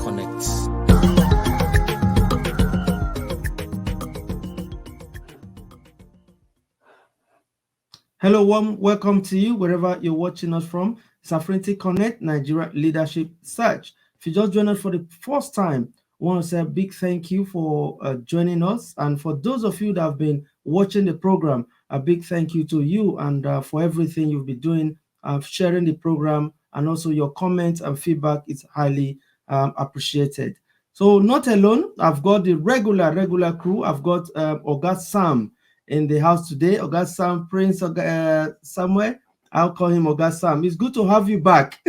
Connect. Hello, warm welcome to you wherever you're watching us from. It's Afrinity Connect, Nigeria Leadership Search. If you just joined us for the first time, I want to say a big thank you for joining us. And for those of you that have been watching the program, a big thank you to you and for everything you've been doing, sharing the program, and also your comments and feedback is highly appreciated. So not alone, I've got the regular crew. I've got Oga Sam in the house today. Oga Sam, Prince Samuel, I'll call him Oga Sam. It's good to have you back.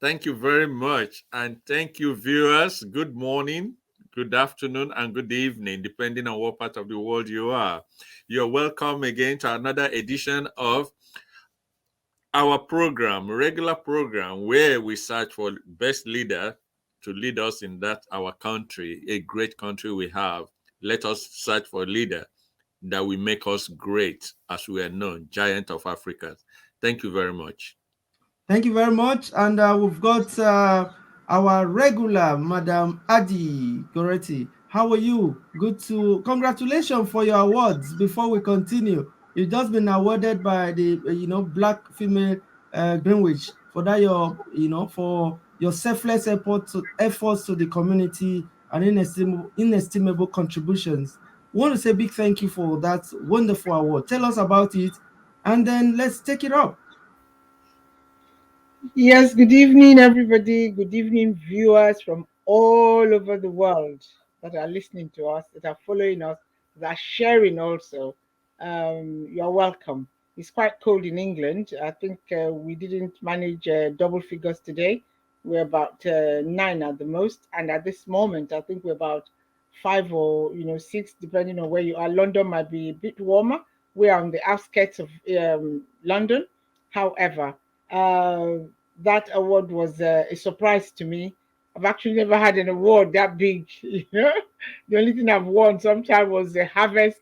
Thank you very much. And thank you, viewers. Good morning, good afternoon, and good evening, depending on what part of the world you are. You're welcome again to another edition of our program, regular program, where we search for best leader to lead us in that our country, a great country we have. Let us search for a leader that will make us great, as we are known, giant of Africa. Thank you very much. Thank you very much. And we've got our regular Madam Adi Goretti. How are you? Congratulations for your awards. Before we continue, you've just been awarded by the Black Female Greenwich for that for your selfless efforts to the community and inestimable contributions. We want to say a big thank you for that wonderful award. Tell us about it, and then let's take it up. Yes, good evening, everybody. Good evening, viewers from all over the world that are listening to us, that are following us, that are sharing also. You're welcome. It's quite cold in England. I think we didn't manage double figures today. We're about 9 at the most. And at this moment, I think we're about 5 or 6, depending on where you are. London might be a bit warmer. We're on the outskirts of London. However, that award was a surprise to me. I've actually never had an award that big. The only thing I've won sometime was a harvest,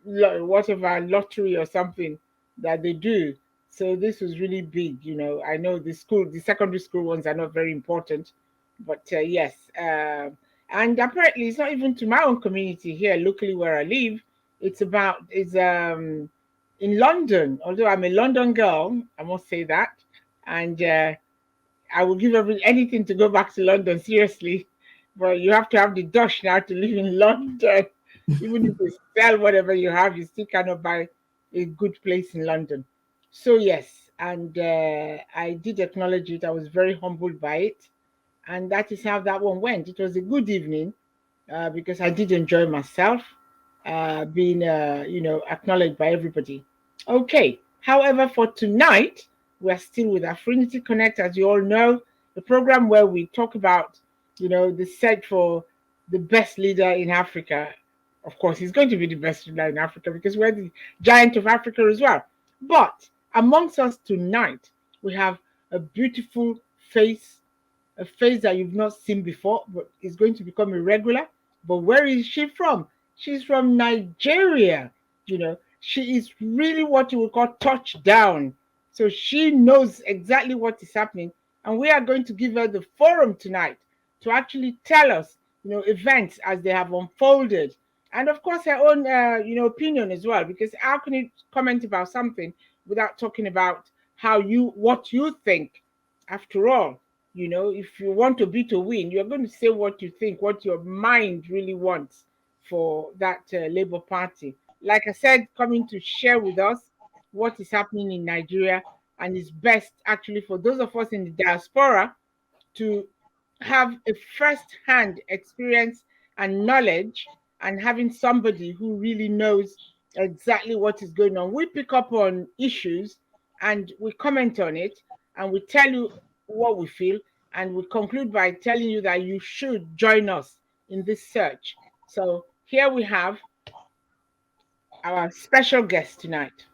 whatever lottery or something that they do. So this was really big. I know the secondary school ones are not very important, but yes. And apparently, it's not even to my own community here locally where I live. It's in London. Although I'm a London girl, I must say that, and I will give anything to go back to London. Seriously, but you have to have the dosh now to live in London. Even if you sell whatever you have, you still cannot buy a good place in London. So yes, and I did acknowledge it. I was very humbled by it, and that is how that one went. It was a good evening because I did enjoy myself being acknowledged by everybody. Okay. However, for tonight, we're still with Afrinity Connect, as you all know, the program where we talk about, the search for the best leader in Africa. Of course, he's going to be the best leader in Africa because we're the giant of Africa as well. But amongst us tonight, we have a beautiful face, a face that you've not seen before, but is going to become a regular. But where is she from? She's from Nigeria. She is really what you would call touchdown. So she knows exactly what is happening. And we are going to give her the forum tonight to actually tell us, events as they have unfolded. And of course, her own, opinion as well, because how can you comment about something without talking about what you think? After all, if you want to win, you're going to say what you think, what your mind really wants for that Labour Party. Like I said, coming to share with us what is happening in Nigeria, and it's best actually for those of us in the diaspora to have a first-hand experience and knowledge, and having somebody who really knows exactly what is going on. We pick up on issues and we comment on it and we tell you what we feel, and we conclude by telling you that you should join us in this search. So here we have our special guest tonight.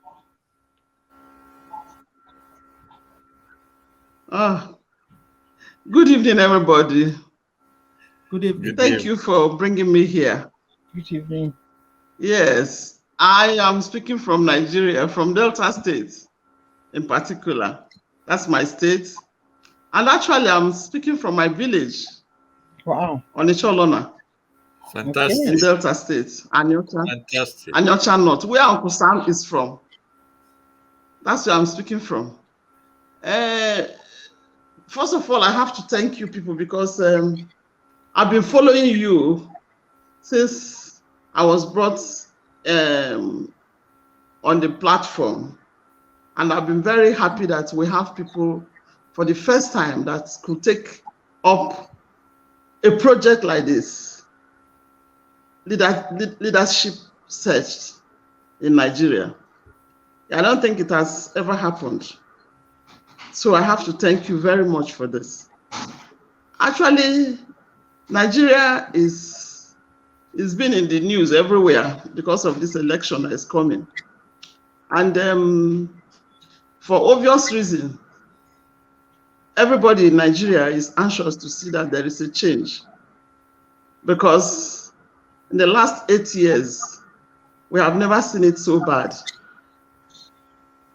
Good evening, everybody. Good evening. Thank you for bringing me here. Good evening. Yes, I am speaking from Nigeria, from Delta State in particular. That's my state. And actually, I'm speaking from my village Wow. on Icholona Fantastic. in Delta State, Fantastic. Anyocha North, where Uncle Sam is from. That's where I'm speaking from. First of all, I have to thank you people because I've been following you since I was brought on the platform. And I've been very happy that we have people for the first time that could take up a project like this, leadership search in Nigeria. I don't think it has ever happened. So I have to thank you very much for this. Actually, Nigeria is been in the news everywhere because of this election that is coming. And for obvious reasons, everybody in Nigeria is anxious to see that there is a change. Because in the last 8 years, we have never seen it so bad.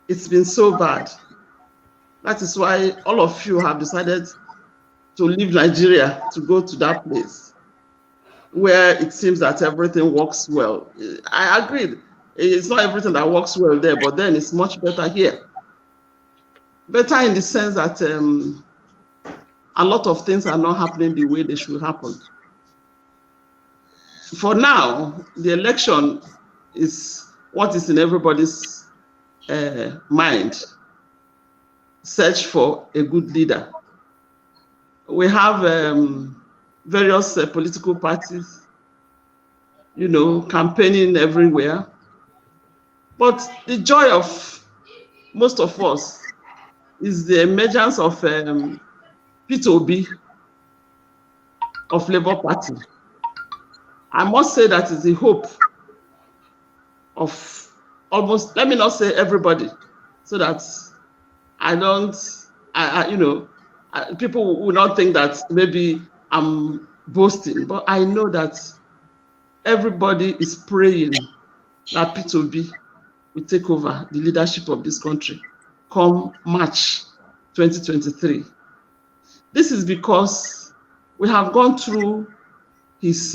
It's been so bad. That is why all of you have decided to leave Nigeria to go to that place where it seems that everything works well. I agreed. It's not everything that works well there, but then it's much better here. Better in the sense that a lot of things are not happening the way they should happen. For now, the election is what is in everybody's mind. Search for a good leader. We have various political parties, campaigning everywhere. But the joy of most of us is the emergence of P2B of Labour Party. I must say that is the hope of almost, let me not say everybody, so that people will not think that maybe I'm boasting, but I know that everybody is praying that P2B will take over the leadership of this country come March 2023. This is because we have gone through his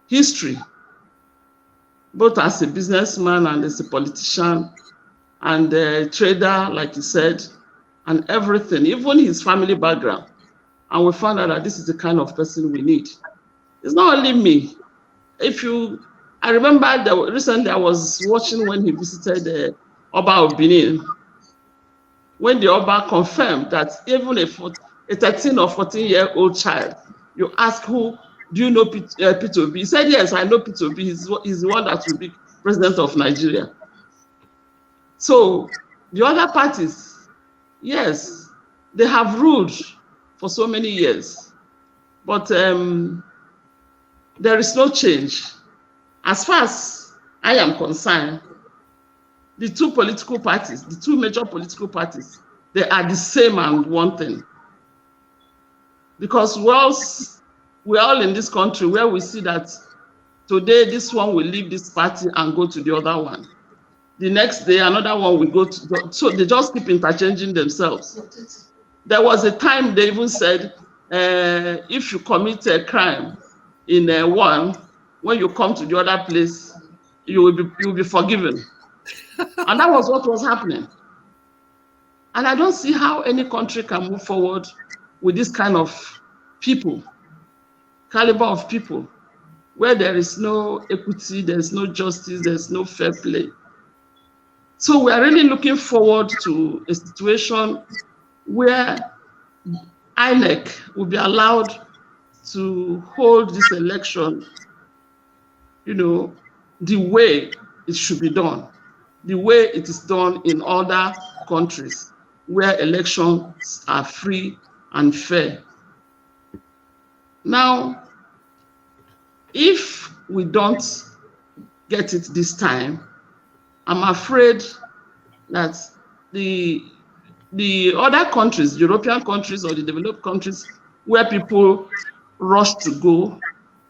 history, both as a businessman and as a politician and a trader, like he said, and everything, even his family background. And we found out that this is the kind of person we need. It's not only me. I remember that recently I was watching when he visited Oba of Benin, when the Oba confirmed that even a 13 or 14-year-old child, you ask who, do you know P2B? He said, yes, I know P2B. He's the one that will be president of Nigeria. So the other parties, yes, they have ruled for so many years, but there is no change. As far as I am concerned, the two major political parties, they are the same and one thing. Because we're all in this country where we see that today this one will leave this party and go to the other one. The next day, another one will go to, so they just keep interchanging themselves. There was a time they even said, if you commit a crime in one, when you come to the other place, you will be forgiven. And that was what was happening. And I don't see how any country can move forward with this kind of people, caliber of people, where there is no equity, there's no justice, there's no fair play. So we are really looking forward to a situation where INEC will be allowed to hold this election, the way it should be done, the way it is done in other countries where elections are free and fair. Now, if we don't get it this time, I'm afraid that the other countries, European countries or the developed countries where people rush to go,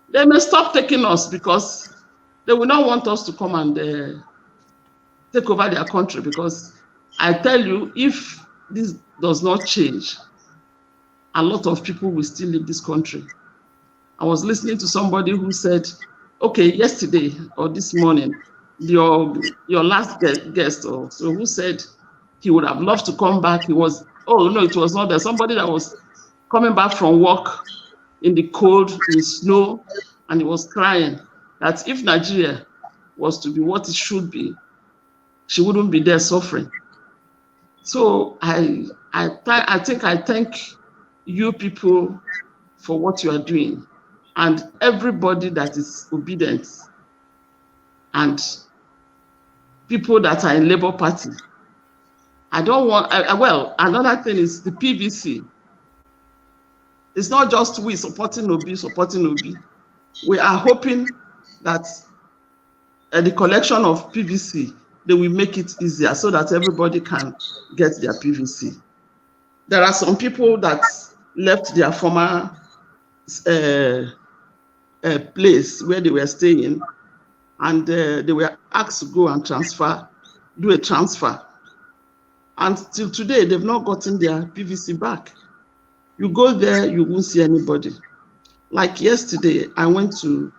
they may stop taking us because they will not want us to come and take over their country. Because I tell you, if does not change, a lot of people will still leave this country. I was listening to somebody who said, okay, yesterday or this morning, your last guest or so, who said he would have loved to come back. He was, oh no, it was not there. Somebody that was coming back from work in the cold, in snow, and he was crying that if Nigeria was to be what it should be, she wouldn't be there suffering. So I think I thank you people for what you are doing, and everybody that is obedient, and people that are in Labour Party. I don't want, well, another thing is the PVC. It's not just we supporting Obi. We are hoping that the collection of PVC, they will make it easier so that everybody can get their PVC. There are some people that left their former place where they were staying, and they were asked to go and do a transfer. And till today, they've not gotten their PVC back. You go there, you won't see anybody. Like yesterday, I went to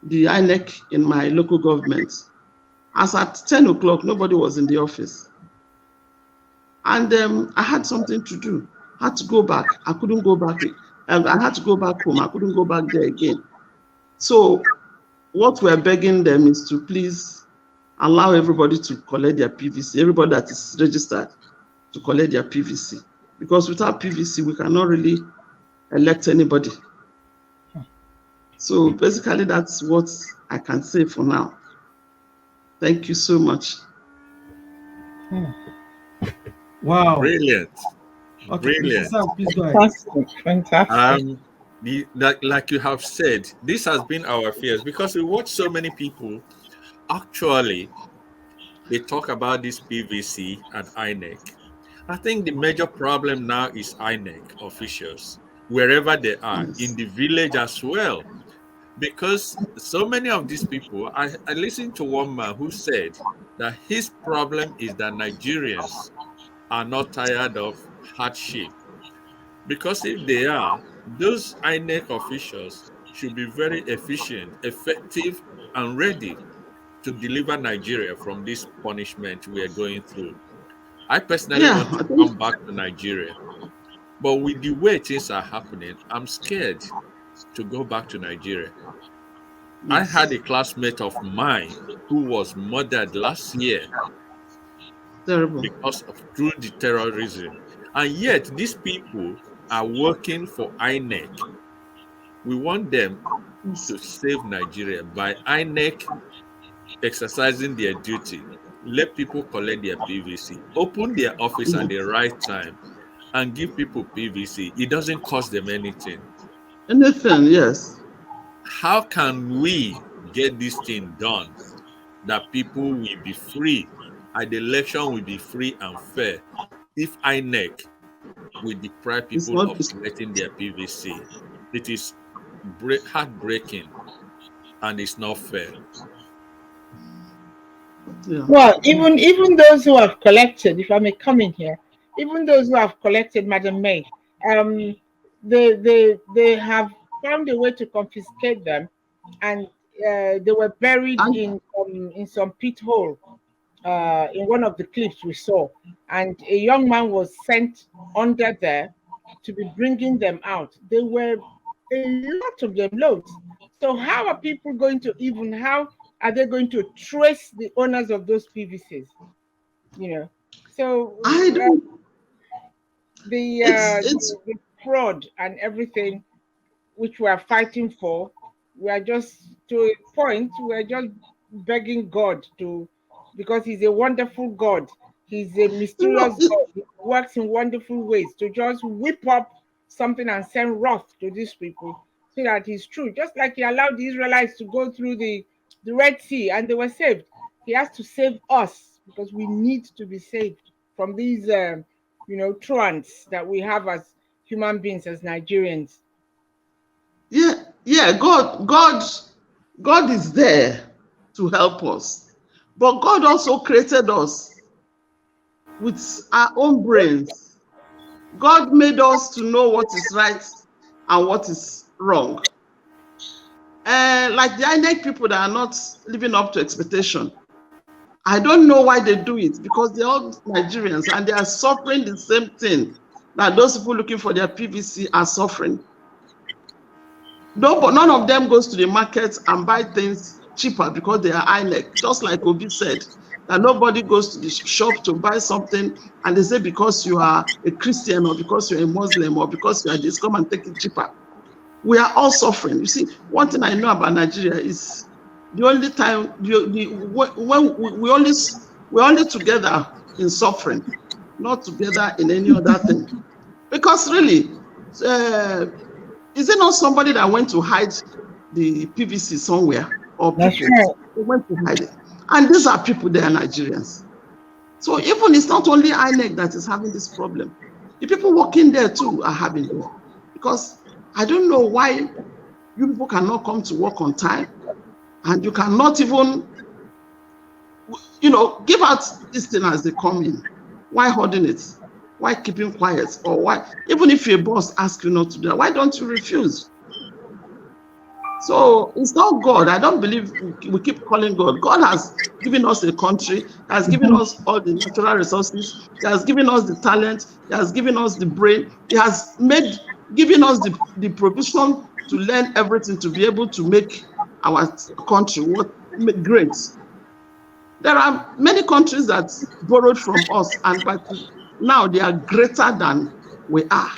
the INEC in my local government. As at 10 o'clock, nobody was in the office. And I had something to do. I had to go back. I couldn't go back. I had to go back home. I couldn't go back there again. So what we're begging them is to please allow everybody to collect their PVC, everybody that is registered to collect their PVC. Because without PVC, we cannot really elect anybody. So basically, that's what I can say for now. Thank you so much. Wow. Brilliant. Okay, Brilliant. Sam, please go ahead. Fantastic. Like you have said, this has been our fears because we watch so many people. Actually, they talk about this PVC and INEC. I think the major problem now is INEC officials, wherever they are, Yes. in the village as well. Because so many of these people, I listened to one man who said that his problem is that Nigerians are not tired of hardship. Because if they are, those INEC officials should be very efficient, effective, and ready to deliver Nigeria from this punishment we are going through. I personally want to come back to Nigeria, but with the way things are happening, I'm scared to go back to Nigeria. Yes. I had a classmate of mine who was murdered last year. Terrible. Because of through the terrorism, and yet these people are working for INEC. We want them to save Nigeria by INEC exercising their duty. Let people collect their PVC, open their office at the right time, and give people PVC. It doesn't cost them anything. Anything, yes. How can we get this thing done that people will be free and the election will be free and fair if INEC will deprive people of collecting their PVC? It is heartbreaking and it's not fair. Yeah. Well, even those who have collected, if I may come in here, even those who have collected, Madam May, they have found a way to confiscate them, and they were buried in some pit hole in one of the clips we saw, and a young man was sent under there to be bringing them out. There were a lot of them, loads. So how are people going to how are they going to trace the owners of those PVCs? You know, so I don't. The fraud and everything which we are fighting for, we are just to a point, we are just begging God to, because He's a wonderful God. He's a mysterious God. He works in wonderful ways to just whip up something and send wrath to these people so that it's true. Just like He allowed the Israelites to go through the Red Sea and they were saved, He has to save us because we need to be saved from these, truants that we have as human beings, as Nigerians. Yeah. God is there to help us, but God also created us with our own brains. God made us to know what is right and what is wrong. Like the INEC people that are not living up to expectation, I don't know why they do it, because they're all Nigerians and they are suffering the same thing that those people looking for their PVC are suffering. No, but none of them goes to the market and buy things cheaper because they are INEC. Just like Obi said, that nobody goes to the shop to buy something and they say because you are a Christian or because you're a Muslim or because you are this, come and take it cheaper. We are all suffering. You see, one thing I know about Nigeria is the only time when we're only together in suffering, not together in any other thing. Because really, is it not somebody that went to hide the PVC somewhere, or people who went to hide it? And these are people, they are Nigerians. So even it's not only INEC that is having this problem. The people working there too are having it. Because I don't know why you people cannot come to work on time, and you cannot even, give out this thing as they come in. Why holding it? Why keeping quiet? Or why, even if your boss asks you not to do that, why don't you refuse? So it's not God. I don't believe we keep calling God. God has given us a country, has given us all the natural resources, He has given us the talent, He has given us the brain, He has given us the provision to learn everything to be able to make our country great. There are many countries that borrowed from us, and but now they are greater than we are.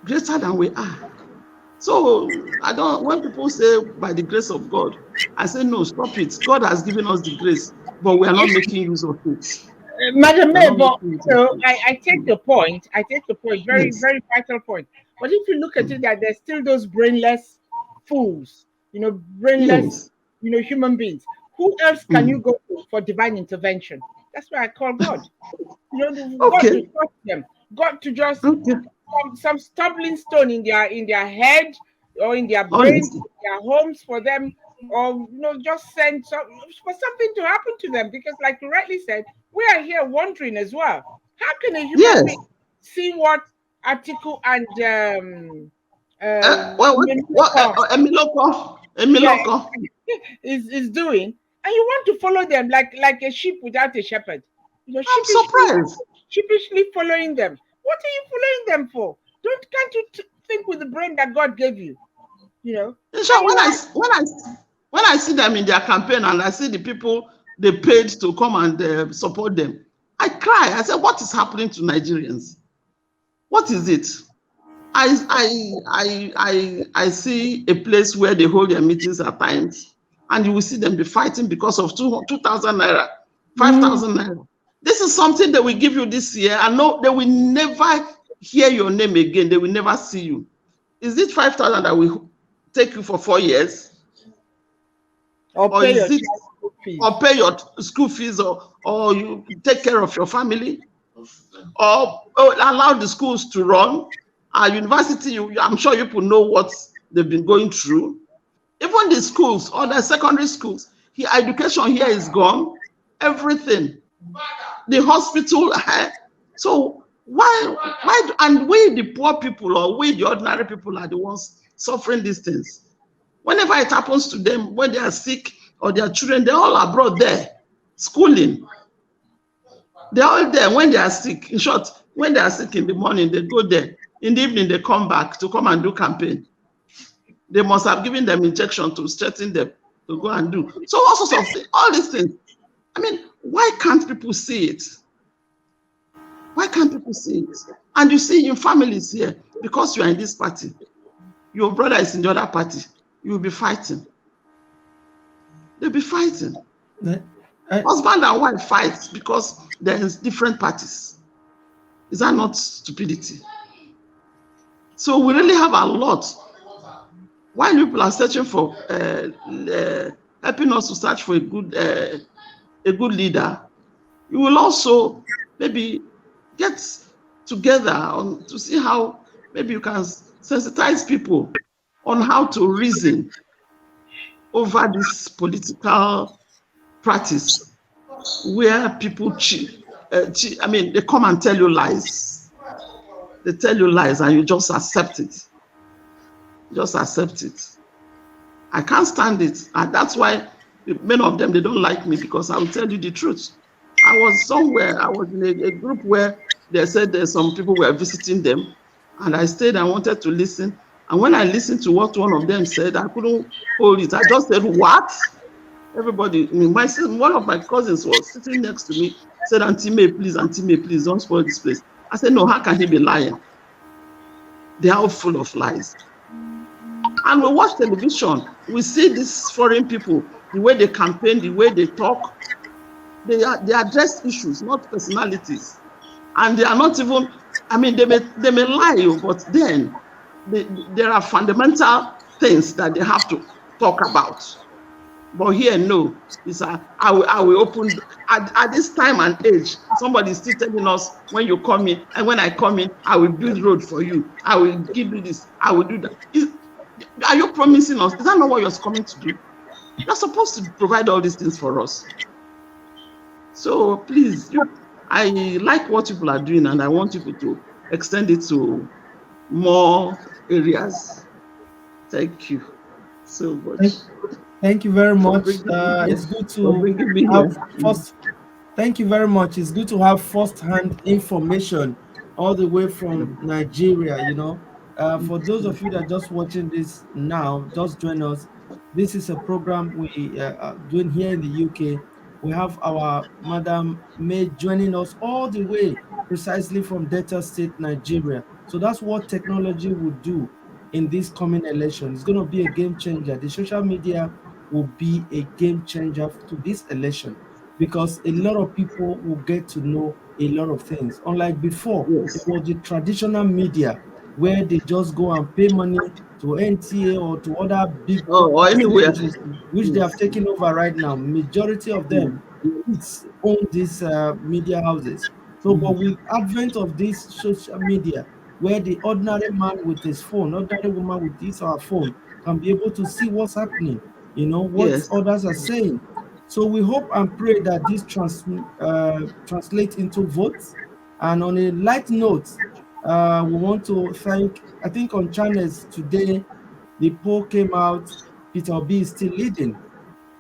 Greater than we are. So when people say by the grace of God, I say no, stop it. God has given us the grace, but we are not making use of it. Madam Mayor, but I take the point. I take the point. Very, Yes. very vital point. But if you look at it, that there's still those brainless fools, brainless, Yes. human beings. Who else can you go to for divine intervention? That's why I call God. God to trust them. God to just some stumbling stone in their head or in their brains, Honestly. their homes for them, or just send for something to happen to them. Because, like you rightly said, we are here wondering as well. How can a human Yes. being see what Atiku and Emiloko. is doing, and you want to follow them like a sheep without a shepherd? I'm surprised. Sheepishly following them. What are you following them for? Can't you think with the brain that God gave you? So when I see them in their campaign and I see the people they paid to come and support them, I cry. I say, what is happening to Nigerians? What is it? I see a place where they hold their meetings at times, and you will see them be fighting because of 2,000 naira, 5,000 naira. This is something they will give you this year, and no, they will never hear your name again. They will never see you. Is it 5,000 that will take you for 4 years? Or pay your school fees, or you take care of your family, or allow the schools to run. Our university, I'm sure you people know what they've been going through. Even the schools, or the secondary schools, education here is gone. Everything. The hospital. So why and we, the poor people, or we, the ordinary people, are the ones suffering these things? Whenever it happens to them, when they are sick or their children, they're all abroad there, schooling. They're all there when they are sick. In short, when they are sick in the morning, they go there. In the evening, they come back to come and do campaign. They must have given them injection to strengthen them to go and do. So all sorts of things, all these things. I mean, why can't people see it? Why can't people see it? And you see in families here, because you are in this party, your brother is in the other party, you will be fighting. They'll be fighting. Husband and wife fight because there's different parties. Is that not stupidity? So we really have a lot. While people are searching for helping us to search for a good leader, you will also maybe get together to see how maybe you can sensitize people on how to reason over this political practice where people cheat. they come and tell you lies. They tell you lies and you just accept it. Just accept it. I can't stand it. And that's why many of them, they don't like me, because I will tell you the truth. I was somewhere, I was in a group where they said there's some people were visiting them, and I stayed and wanted to listen. And when I listened to what one of them said, I couldn't hold it. I just said, what? Everybody, one of my cousins was sitting next to me, said, Auntie May, please, don't spoil this place. I said, no, how can he be lying? They are all full of lies. And we watch television, we see these foreign people, the way they campaign, the way they talk, they address issues, not personalities. And they are not even, they may lie, but then there are fundamental things that they have to talk about. But here, no, it's I will open, at this time and age, somebody is still telling us, when you come in, and when I come in, I will build road for you, I will give you this, I will do that. Are you promising us? Is that not what you're coming to do? You're supposed to provide all these things for us. So please, I like what people are doing, and I want people to extend it to more areas. Thank you so much. Thank you very much. It's good to have first. Thank you very much. It's good to have first-hand information all the way from Nigeria. For those of you that are just watching this now, just join us. This is a program we are doing here in the UK. We have our Madam May joining us all the way precisely from Delta State, Nigeria. So that's what technology will do in this coming election. It's going to be a game changer. The social media will be a game changer to this election, because a lot of people will get to know a lot of things. Unlike before, Yes. it was the traditional media where they just go and pay money to NTA or to other big or anywhere, which they have taken over right now. Majority of them it's own these media houses. So, but with advent of this social media, where the ordinary man with his phone, ordinary woman with his or her phone, can be able to see what's happening, what Yes. others are saying. So we hope and pray that this translates into votes. And on a light note, we want to thank, I think on channels today, the poll came out, Peter Obi is still leading.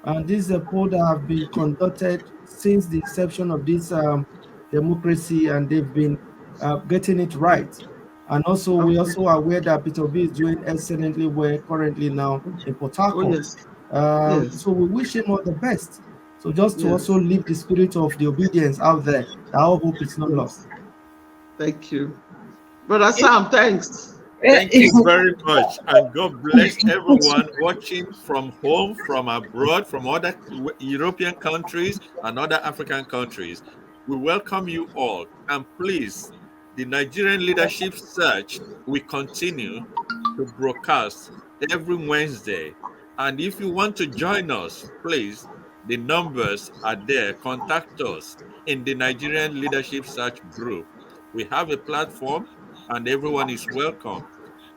And this is a poll that have been conducted since the inception of this democracy, and they've been getting it right. And also, we also are aware that Peter Obi is doing excellently well currently now in Port Harcourt. So we wish him all the best. So just to also leave the spirit of the obedience out there, our hope is not lost. Thank you. Brother Sam, thanks. Thank you very much. And God bless everyone watching from home, from abroad, from other European countries and other African countries. We welcome you all. And please, the Nigerian Leadership Search will continue to broadcast every Wednesday. And if you want to join us, please, the numbers are there. Contact us in the Nigerian Leadership Search group. We have a platform and everyone is welcome.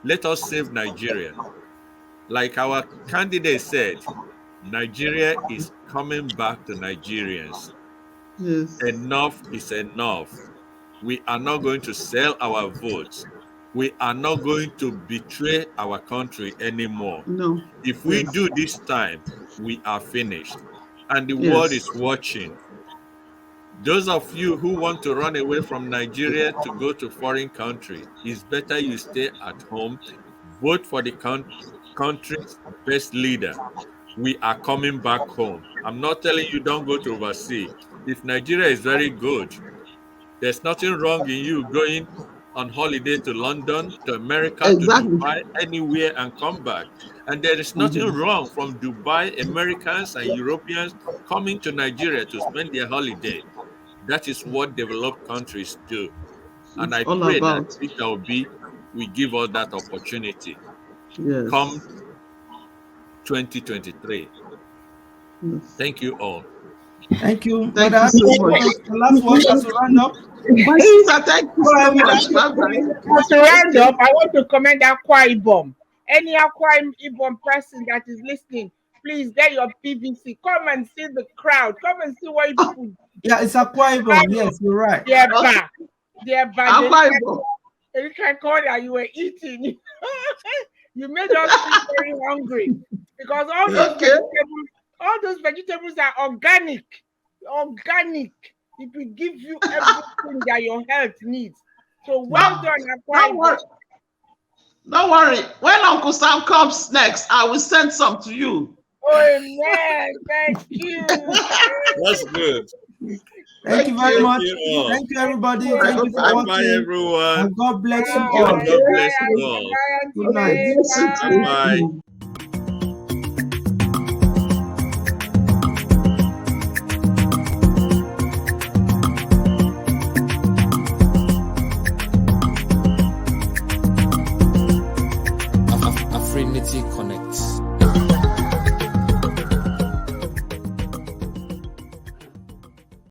Let us save Nigeria. Like our candidate said, Nigeria is coming back to Nigerians. Yes. Enough is enough. We are not going to sell our votes. We are not going to betray our country anymore. No. If we do this time, we are finished. And the world is watching. Those of you who want to run away from Nigeria to go to foreign country, it's better you stay at home, vote for the country's best leader. We are coming back home. I'm not telling you don't go to overseas. If Nigeria is very good, there's nothing wrong in you going on holiday to London, to America, to Dubai, anywhere, and come back. And there is nothing wrong from Dubai, Americans and Europeans coming to Nigeria to spend their holiday. That is what developed countries do. And I pray that Peter Obi will give us that opportunity. Come 2023. Thank you all. Thank you. Thank you so much. The last word as we round up. My sister, thank you so much. To round up, I want to commend Akwa Ibom. Any Akwa Ibom person that is listening, please get your PVC. Come and see the crowd. Come and see what people. Yeah, it's Akwa Ibom. Yes, you're right. They're Okay. back. They're back. Akwa Ibom. The that you were eating. You made us feel very hungry because all those vegetables are organic. Organic. It will give you everything that your health needs. So well done, Akwa Ibom. Don't worry. When Uncle Sam comes next, I will send some to you. Oh man, thank you. That's good. Thank you very much. you all. Thank you, everybody. Bye. Thank you for Bye, watching. everyone. And God bless you Bye. all. God bless you Bye, all. Auntie Good night. May. Bye-bye. Afrinity Connect.